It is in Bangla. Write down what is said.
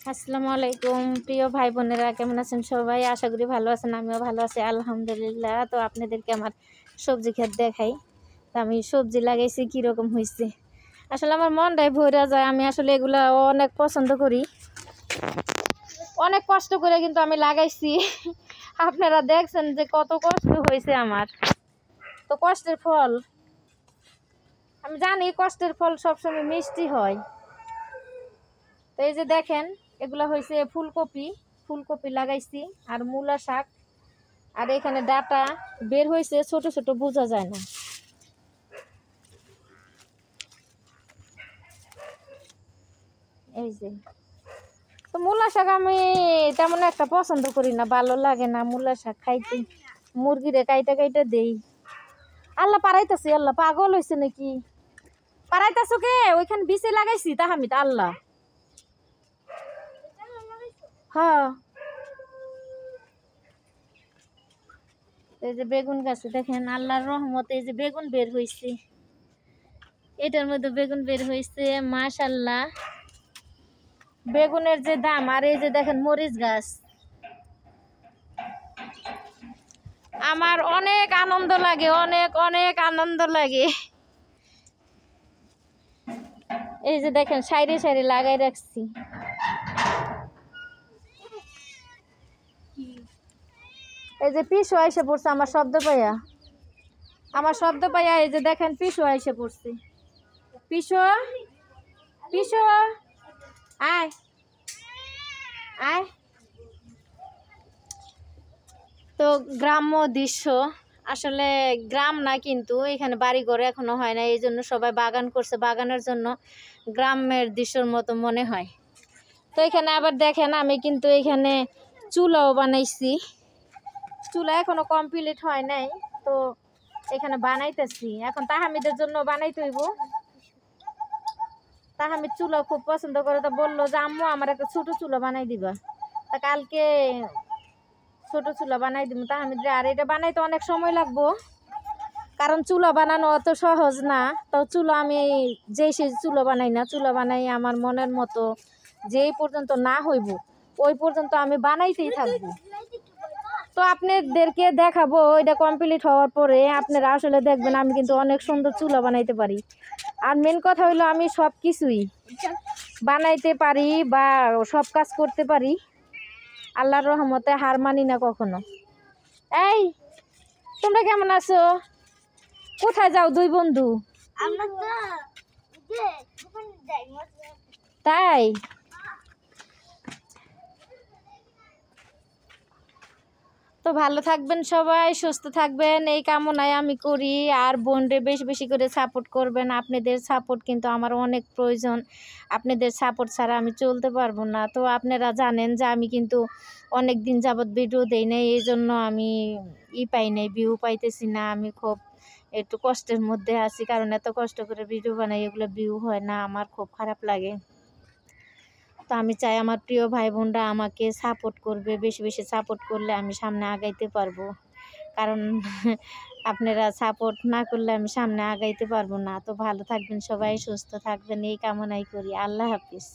আসসালামু আলাইকুম প্রিয় ভাই বোনেরা, কেমন আছেন সবাই? আশা করি ভালো আছেন, আমিও ভালো আছি আলহামদুলিল্লাহ। তো আপনাদেরকে আমার সবজি ক্ষেত দেখাই। তো আমি সবজি লাগাইছি, কীরকম হয়েছে আসলে আমার মনটাই ভরে যায়। আমি আসলে এগুলা অনেক পছন্দ করি, অনেক কষ্ট করে কিন্তু আমি লাগাইছি। আপনারা দেখছেন যে কত কষ্ট হয়েছে আমার। তো কষ্টের ফল, আমি জানি কষ্টের ফল সবসময় মিষ্টি হয়। তো এই যে দেখেন, এগুলা হয়েছে ফুলকপি, ফুলকপি লাগাইছি আর মূলা শাক। আর এখানে ডাটা বের হয়েছে, ছোট ছোট বোঝা যায় না। এই যে, তো মূলা শাক আমি তেমন একটা পছন্দ করি না, ভালো লাগে না মূলা শাক খাইতে। মুরগিরে কাইটা কাইটা দেই। আল্লাহ পারাইতেছে, আল্লাহ পাগল হয়েছে নাকি? পারাইতেছো কে? ওইখানে বিচে লাগাইছি তাহামিদ। আল্লাহ, হ্যাঁ। এই যে বেগুন গাছে দেখেন, আল্লাহর রহমতে এই যে বেগুন বের হয়েছে। এটার মধ্যে বেগুন বের হয়েছে, মাশাআল্লাহ। বেগুনের যে দাম! আর এই যে দেখেন মরিচ গাছ। আমার অনেক আনন্দ লাগে, অনেক অনেক আনন্দ লাগে। এই যে দেখেন সাইডে সাইডে লাগাই রাখছি। এই যে পিসু আইসে পড়ছে আমার শব্দ পাইয়া, আমার শব্দ পাইয়া। এই যে দেখেন পিসু আইসে পড়ছে। পিসু, পিসু, আয় আয়। তো গ্রাম্য দৃশ্য, আসলে গ্রাম না কিন্তু এখানে বাড়ি ঘর এখনো হয় না, এই জন্য সবাই বাগান করছে। বাগানের জন্য গ্রামের দৃশ্যর মতো মনে হয়। তো এখানে আবার দেখেন, আমি কিন্তু এখানে চুলাও বানাইছি। চুলা এখনো কমপ্লিট হয় নাই, তো এখানে বানাইতেছি। এখন তাহামিদের জন্য বানাইতে হইব। তাহামিদ চুলা খুব পছন্দ করে, তো বললো যে আম্মু আমার একটা ছোট চুলা বানাই দিবা। তা কালকে ছোট চুলা বানাই দিব তাহামিদ। আর এটা বানাইতে অনেক সময় লাগবো, কারণ চুলা বানানো অত সহজ না। তো চুলা আমি যেই সেই চুলা বানাই না, চুলা বানাই আমার মনের মতো। যেই পর্যন্ত না হইব ওই পর্যন্ত আমি বানাইতেই থাকবো। তো আপনাদেরকে দেখাবো এটা কমপ্লিট হওয়ার পরে। আপনারা আসলে দেখবেন আমি কিন্তু অনেক সুন্দর চুলা বানাইতে পারি। আর মেন কথা হইলো আমি সব কিছুই বানাইতে পারি বা সব কাজ করতে পারি। আল্লাহর রহমতে হার মানি না কখনো। এই, তোমরা কেমন আছো? কোথায় যাও দুই বন্ধু? তাই তো ভালো থাকবেন সবাই, সুস্থ থাকবেন এই কামনায় আমি করি। আর বোনরে বেশি বেশি করে সাপোর্ট করবেন। আপনাদের সাপোর্ট কিন্তু আমার অনেক প্রয়োজন। আপনাদের সাপোর্ট ছাড়া আমি চলতে পারবো না। তো আপনারা জানেন যে আমি কিন্তু অনেক দিন যাবৎ ভিডিও দেই নাই, এই জন্য আমি পাই নাই, ভিউ পাইতেছি না। আমি খুব একটু কষ্টের মধ্যে আছি, কারণ এত কষ্ট করে ভিডিও বানাই, এগুলো ভিউ হয় না, আমার খুব খারাপ লাগে। তো আমি চাই আমার প্রিয় ভাই বোনরা আমাকে সাপোর্ট করবে, বেশি বেশি সাপোর্ট করলে আমি সামনে আগাইতে পারবো। কারণ আপনারা সাপোর্ট না করলে আমি সামনে আগাইতে পারবো না। তো ভালো থাকবেন সবাই, সুস্থ থাকবেন এই কামনাই করি। আল্লাহ হাফিজ।